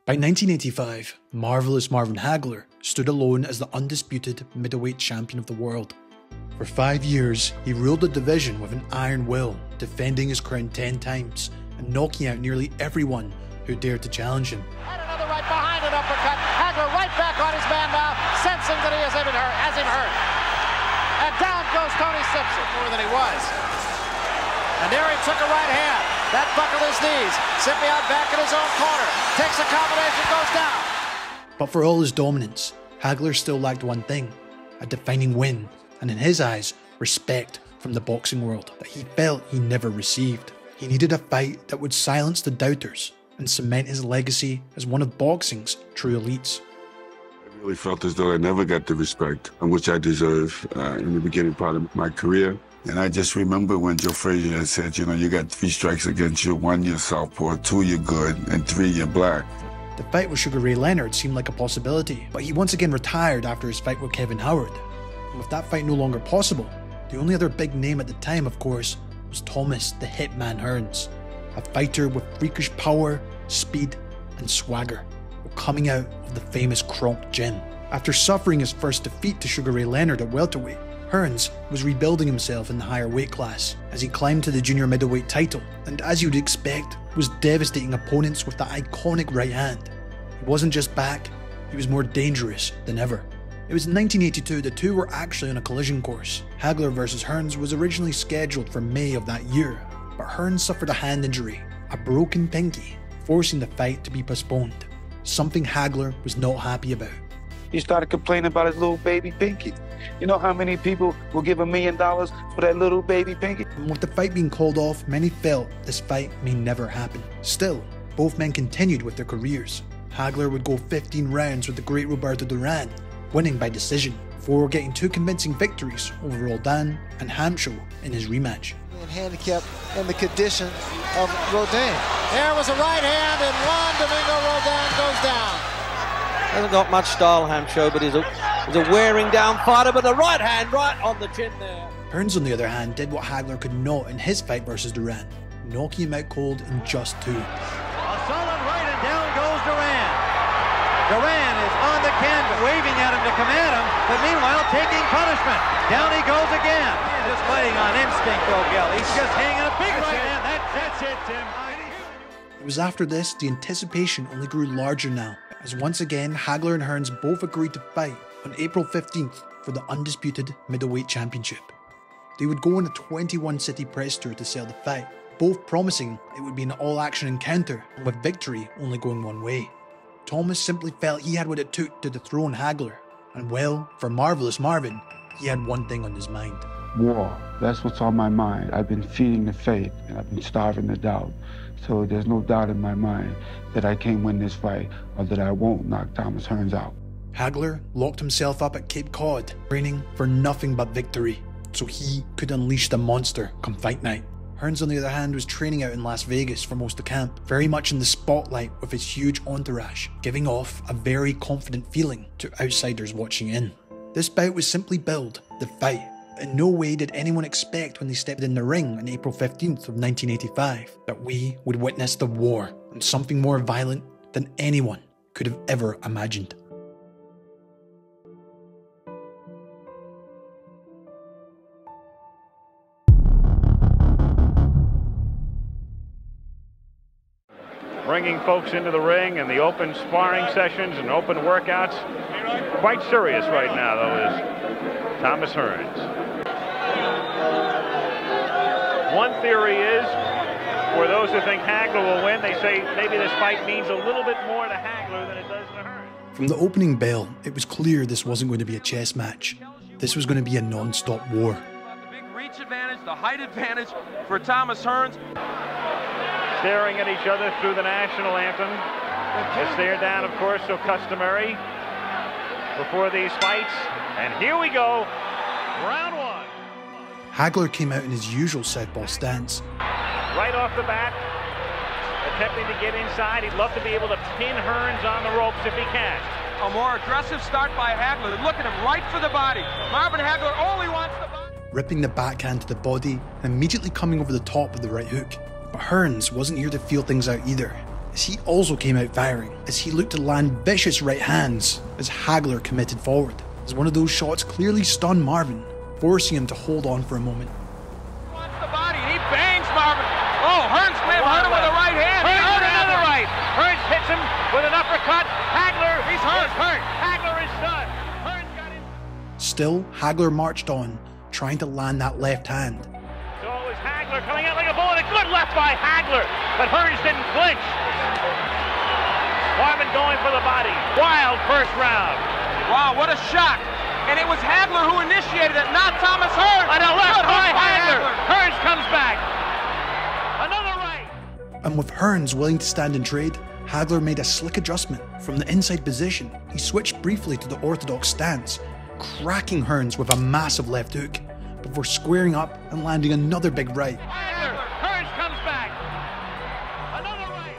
By 1985, marvelous Marvin Hagler stood alone as the undisputed middleweight champion of the world. For 5 years, he ruled the division with an iron will, defending his crown 10 times and knocking out nearly everyone who dared to challenge him. And another right behind an uppercut. Hagler right back on his man now, sensing that he has him hurt. And down goes Tony Simpson, more than he was. And there he took a right hand. That buckled his knees. Sipion back in his own corner. Takes a combination, goes down. But for all his dominance, Hagler still lacked one thing, a defining win, and in his eyes, respect from the boxing world that he felt he never received. He needed a fight that would silence the doubters and cement his legacy as one of boxing's true elites. I really felt as though I never got the respect which I deserve in the beginning part of my career. And I just remember when Joe Frazier had said, you know, you got 3 strikes against you, 1 you're southpaw, 2 you're good, and 3 you're black. The fight with Sugar Ray Leonard seemed like a possibility, but he once again retired after his fight with Kevin Howard. And with that fight no longer possible, the only other big name at the time, of course, was Thomas the Hitman Hearns, a fighter with freakish power, speed, and swagger, coming out of the famous Kronk gym. After suffering his first defeat to Sugar Ray Leonard at welterweight, Hearns was rebuilding himself in the higher weight class as he climbed to the junior middleweight title, and as you'd expect, was devastating opponents with that iconic right hand. He wasn't just back, he was more dangerous than ever. It was in 1982 the two were actually on a collision course. Hagler vs Hearns was originally scheduled for May of that year, but Hearns suffered a hand injury, a broken pinky, forcing the fight to be postponed, something Hagler was not happy about. He started complaining about his little baby pinky. You know how many people will give $1 million for that little baby pinky? And with the fight being called off, many felt this fight may never happen. Still, both men continued with their careers. Hagler would go 15 rounds with the great Roberto Duran, winning by decision, before getting 2 convincing victories over Roldan and Hampshire in his rematch. And handicapped in the condition of Roldan. There was a right hand, and Juan Domingo Roldan goes down. Hasn't got much style, Hampshire, but he's a wearing down fighter, but the right hand right on the chin there. Hearns, on the other hand, did what Hagler could not in his fight versus Duran, knocking him out cold in just 2. A solid right, and down goes Duran. Duran is on the canvas, waving at him to command him, but meanwhile taking punishment. Down he goes again. Just fighting on instinct, though, Gil. He's just hanging a big right hand. That's it, Tim. It was after this, the anticipation only grew larger now, as once again Hagler and Hearns both agreed to fight on April 15th for the undisputed middleweight championship. They would go on a 21-city press tour to sell the fight, both promising it would be an all-action encounter, and with victory only going one way. Thomas simply felt he had what it took to dethrone Hagler, and well, for marvelous Marvin, he had one thing on his mind. War, that's what's on my mind. I've been feeding the faith, and I've been starving the doubt. So there's no doubt in my mind that I can't win this fight, or that I won't knock Thomas Hearns out. Hagler locked himself up at Cape Cod, training for nothing but victory, so he could unleash the monster come fight night. Hearns, on the other hand, was training out in Las Vegas for most of camp, very much in the spotlight with his huge entourage, giving off a very confident feeling to outsiders watching in. This bout was simply billed the fight. In no way did anyone expect when they stepped in the ring on April 15th of 1985 that we would witness the war and something more violent than anyone could have ever imagined. Bringing folks into the ring and the open sparring sessions and open workouts. Quite serious right now, though, is Thomas Hearns. One theory is, for those who think Hagler will win, they say maybe this fight means a little bit more to Hagler than it does to Hearns. From the opening bell, it was clear this wasn't going to be a chess match. This was going to be a non-stop war. The big reach advantage, the height advantage for Thomas Hearns. Staring at each other through the national anthem. They stare down, of course, so customary before these fights. And here we go, round 1. Hagler came out in his usual southpaw stance. Right off the bat, attempting to get inside. He'd love to be able to pin Hearns on the ropes if he can. A more aggressive start by Hagler. Look at him, right for the body. Marvin Hagler only wants the body. Ripping the backhand to the body and immediately coming over the top with the right hook. But Hearns wasn't here to feel things out either. as he also came out firing, as he looked to land vicious right hands as Hagler committed forward, as one of those shots clearly stunned Marvin, forcing him to hold on for a moment. Wants the body, and he bangs Marvin. Oh, Hearns may have hurt him with a right hand. Hearns another right. Hearns hits him with an uppercut. Hagler, he's hurt. Hagler is stunned. Hearns got him. Still, Hagler marched on, trying to land that left hand. So it was Hagler coming out like a bullet. A good left by Hagler, but Hearns didn't flinch. Marvin going for the body. Wild first round. Wow, what a shock. And it was Hagler who initiated it, not Thomas Hearns. On a left by Hagler. Hearns comes back. Another right. And with Hearns willing to stand and trade, Hagler made a slick adjustment. From the inside position, he switched briefly to the orthodox stance, cracking Hearns with a massive left hook, before squaring up and landing another big right. Hearns comes back. Another right.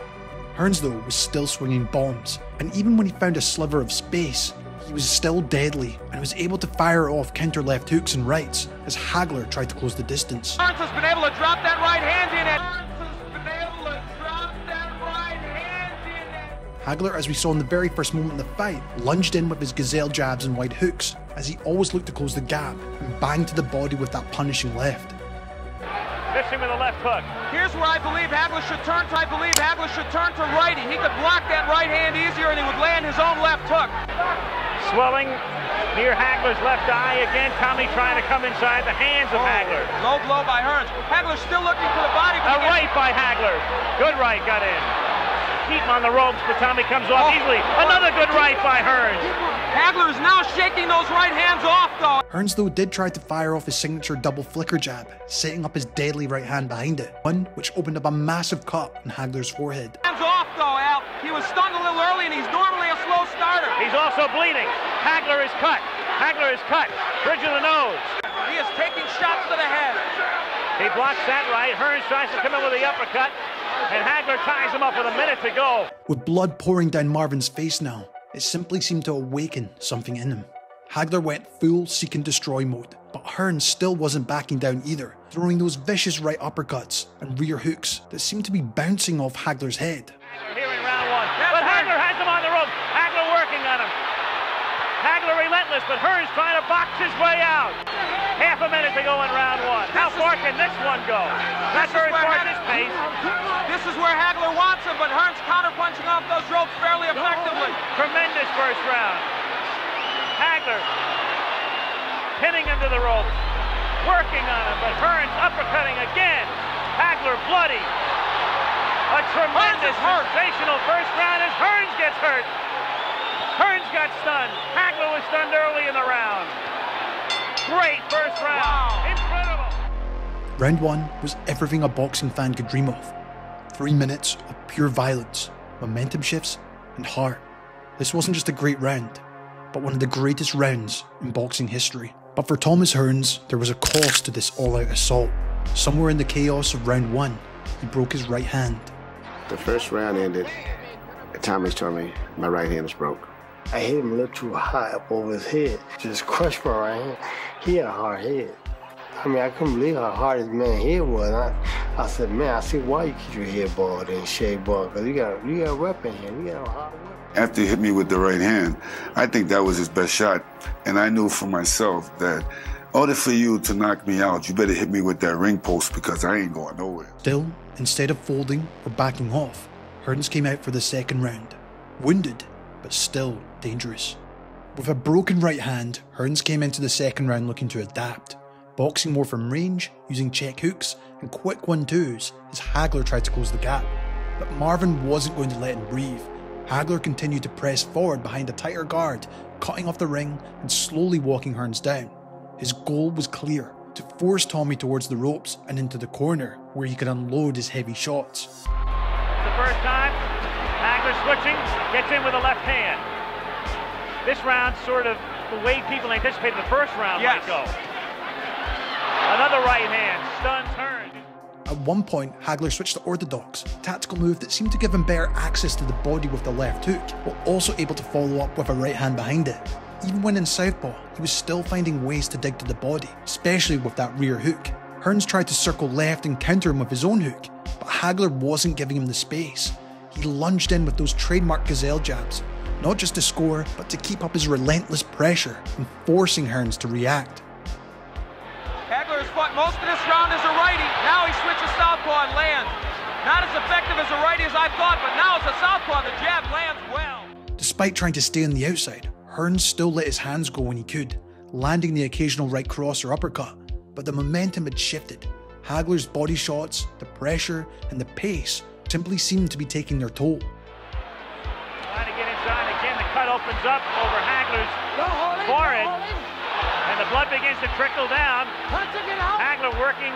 Hearns, though, was still swinging bombs, and even when he found a sliver of space, he was still deadly and was able to fire off counter left hooks and rights as Hagler tried to close the distance. Hearns has been able to drop that right hand in it. Hagler, as we saw in the very first moment of the fight, lunged in with his gazelle jabs and wide hooks, as he always looked to close the gap and banged to the body with that punishing left. Missing with a left hook. Here's where I believe Hagler should turn to. I believe Hagler should turn to righty. He could block that right hand easier and he would land his own left hook. Swelling near Hagler's left eye. Again, Tommy trying to come inside the hands of Hagler. Low blow by Hearns. Hagler still looking for the body. A right by Hagler. Good right got in. Heatman on the ropes, but Tommy comes off easily. Another good right by Hearns. Hagler is now shaking those right hands off, though. Hearns, though, did try to fire off his signature double flicker jab, setting up his deadly right hand behind it, one which opened up a massive cut on Hagler's forehead. Hands off, though, Al. He was stunned a little early, and he's normally a slow starter. He's also bleeding. Hagler is cut. Hagler is cut. Bridge of the nose. He is taking shots to the head. He blocks that right. Hearns tries to come in with the uppercut, and Hagler ties him up with a minute to go. With blood pouring down Marvin's face now, it simply seemed to awaken something in him. Hagler went full seek and destroy mode, but Hearns still wasn't backing down either, throwing those vicious right uppercuts and rear hooks that seemed to be bouncing off Hagler's head. Hagler here in round one, but Hagler has him on the rope. Hagler working on him. Hagler relentless, but Hearns trying to box his way out. Half a minute to go in round one. How far can this one go? Not very far at this pace. This is where Hagler wants him, but Hearns counterpunching off those ropes fairly effectively. Tremendous first round. Hagler pinning him to the ropes, working on him, but Hearns uppercutting again. Hagler bloody. A tremendous, sensational first round as Hearns gets hurt. Hearns got stunned. Hagler was stunned early in the round. Great first round. Wow. Incredible. Round one was everything a boxing fan could dream of. 3 minutes of pure violence, momentum shifts, and heart. This wasn't just a great round, but one of the greatest rounds in boxing history. But for Thomas Hearns, there was a cost to this all-out assault. Somewhere in the chaos of round one, he broke his right hand. The first round ended, Thomas told me my right hand is broke. I hit him a little too high up over his head. Just crushed my right hand. He had a hard head. I mean, I couldn't believe how hard his man's head was. I said, man, I see why you keep your head bald and shaved bald, because you got a weapon here. You got a hard weapon. After he hit me with the right hand, I think that was his best shot. And I knew for myself that in order for you to knock me out, you better hit me with that ring post because I ain't going nowhere. Still, instead of folding or backing off, Hearns came out for the second round. Wounded, but still dangerous. With a broken right hand, Hearns came into the second round looking to adapt, boxing more from range, using check hooks and quick 1-2s as Hagler tried to close the gap. But Marvin wasn't going to let him breathe. Hagler continued to press forward behind a tighter guard, cutting off the ring and slowly walking Hearns down. His goal was clear, to force Tommy towards the ropes and into the corner, where he could unload his heavy shots. The first time, Hagler switching, gets in with a left hand. This round sort of the way people anticipated the first round might go. Another right hand, stuns Hearns. At one point, Hagler switched to orthodox, a tactical move that seemed to give him better access to the body with the left hook, while also able to follow up with a right hand behind it. Even when in southpaw, he was still finding ways to dig to the body, especially with that rear hook. Hearns tried to circle left and counter him with his own hook, but Hagler wasn't giving him the space. he lunged in with those trademark gazelle jabs, not just to score, but to keep up his relentless pressure and forcing Hearns to react. Hagler has fought most of this round as a righty. Now he switches southpaw and lands. Not as effective as a righty as I thought, but now as a southpaw, the jab lands well. Despite trying to stay on the outside, Hearns still let his hands go when he could, landing the occasional right cross or uppercut, but the momentum had shifted. Hagler's body shots, the pressure, and the pace simply seemed to be taking their toll. Trying to get inside again, the cut opens up over Hagler's forehead, and the blood begins to trickle down. Hagler working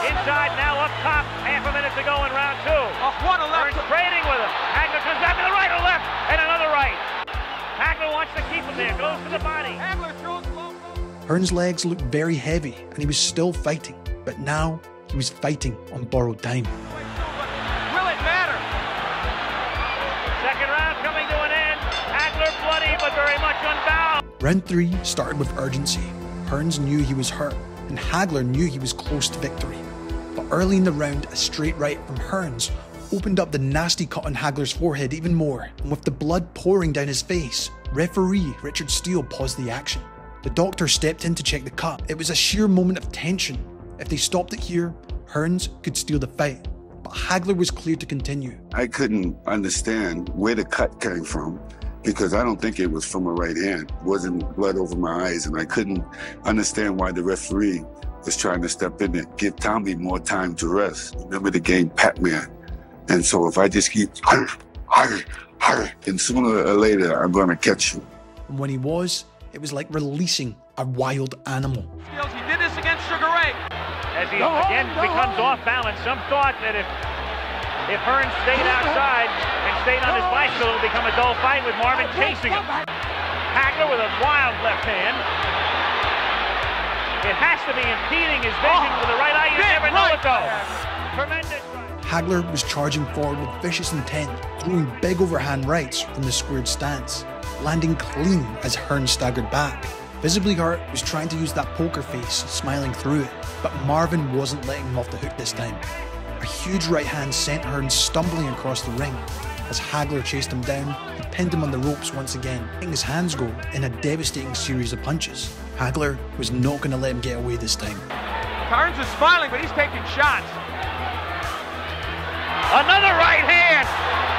inside, now up top, half a minute to go in round two. Hearns trading with him. Hagler comes back to the right or left, and another right. Hagler wants to keep him there, goes to the body. Hearns' legs looked very heavy, and he was still fighting, but now he was fighting on borrowed time. Will it matter? Second round coming to an end. Hagler bloody, but very much unbound. Round 3 started with urgency. Hearns knew he was hurt, and Hagler knew he was close to victory. But early in the round, a straight right from Hearns opened up the nasty cut on Hagler's forehead even more, and with the blood pouring down his face, referee Richard Steele paused the action. The doctor stepped in to check the cut. It was a sheer moment of tension. If they stopped it here, Hearns could steal the fight, but Hagler was clear to continue. I couldn't understand where the cut came from because I don't think it was from a right hand. It wasn't blood over my eyes, and I couldn't understand why the referee was trying to step in there, give Tommy more time to rest. Remember the game Pac-Man? And so if I just keep, and sooner or later, I'm going to catch you. And when he was, it was like releasing a wild animal. He did this against Sugar Ray. As he again becomes off balance, some thought that if Hearns stayed outside and stayed on his bicycle, it would become a dull fight with Marvin chasing him. Hagler with a wild left hand. It has to be impeding his vision with the right eye. You never know it though. Tremendous. Hagler was charging forward with vicious intent, throwing big overhand rights from the squared stance, landing clean as Hearns staggered back. Visibly hurt, was trying to use that poker face, smiling through it, but Marvin wasn't letting him off the hook this time. A huge right hand sent Hearns stumbling across the ring. As Hagler chased him down, he pinned him on the ropes once again, letting his hands go in a devastating series of punches. Hagler was not going to let him get away this time. Hearns is smiling, but he's taking shots. Another right hand.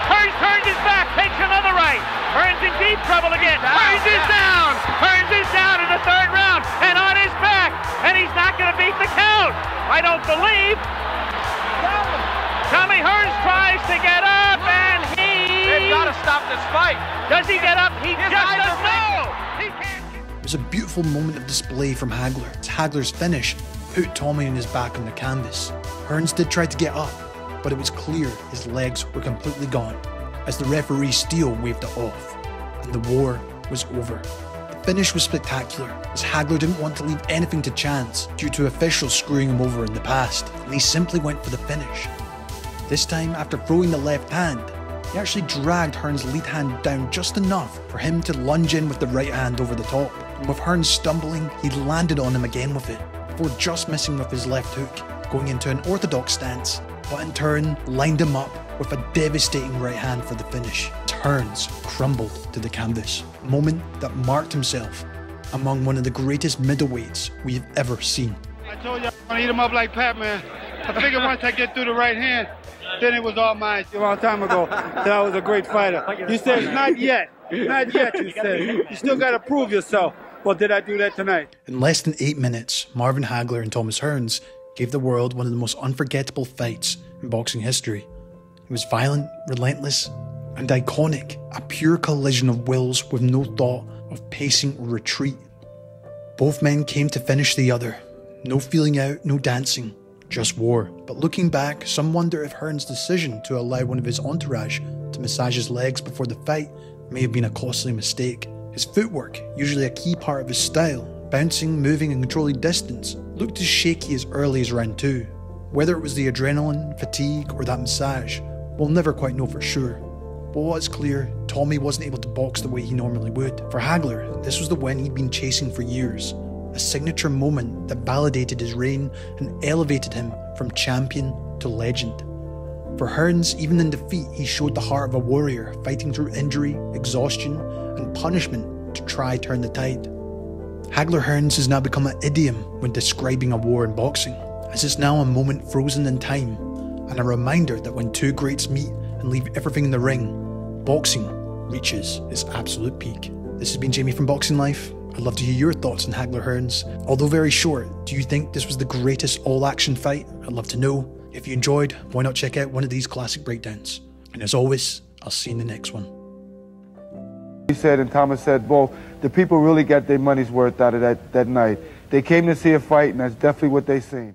Hearns turns his back, takes another right. Hearns in deep trouble again. Hearns is down. Hearns is down in the third round and on his back, and he's not going to beat the count. I don't believe. Tommy Hearns tries to get up, and They've got to stop this fight. Does he get up? He just doesn't know. He can't. It was a beautiful moment of display from Hagler, as Hagler's finish put Tommy on his back on the canvas. Hearns did try to get up, but it was clear his legs were completely gone, as the referee Steele waved it off, and the war was over. The finish was spectacular, as Hagler didn't want to leave anything to chance due to officials screwing him over in the past, and he simply went for the finish. This time, after throwing the left hand, he actually dragged Hearns' lead hand down just enough for him to lunge in with the right hand over the top, and with Hearns stumbling, he landed on him again with it, before just missing with his left hook, going into an orthodox stance, but in turn lined him up with a devastating right hand for the finish. Hearns crumbled to the canvas, a moment that marked himself among one of the greatest middleweights we've ever seen. I told you I was going to eat him up like Pac-Man. I figured once I get through the right hand, then it was all mine. A long time ago, that I was a great fighter. You said, not yet. Not yet, you said. You still got to prove yourself. Well, did I do that tonight? In less than 8 minutes, Marvin Hagler and Thomas Hearns gave the world one of the most unforgettable fights in boxing history. It was violent, relentless, and iconic, a pure collision of wills with no thought of pacing or retreat. Both men came to finish the other. No feeling out, no dancing, just war. But looking back, some wonder if Hearns' decision to allow one of his entourage to massage his legs before the fight may have been a costly mistake. His footwork, usually a key part of his style, bouncing, moving and controlling distance, looked as shaky as early as round 2. Whether it was the adrenaline, fatigue or that massage, we'll never quite know for sure. But what's clear, Tommy wasn't able to box the way he normally would. For Hagler, this was the win he'd been chasing for years. A signature moment that validated his reign and elevated him from champion to legend. For Hearns, even in defeat, he showed the heart of a warrior, fighting through injury, exhaustion, and punishment to try turn the tide. Hagler Hearns has now become an idiom when describing a war in boxing, as it's now a moment frozen in time, and a reminder that when two greats meet and leave everything in the ring, boxing reaches its absolute peak. This has been Jamie from Boxing Life. I'd love to hear your thoughts on Hagler Hearns. Although very short, do you think this was the greatest all-action fight? I'd love to know. If you enjoyed, why not check out one of these classic breakdowns? And as always, I'll see you in the next one. He said, and Thomas said, well, the people really got their money's worth out of that night. They came to see a fight, and that's definitely what they seen.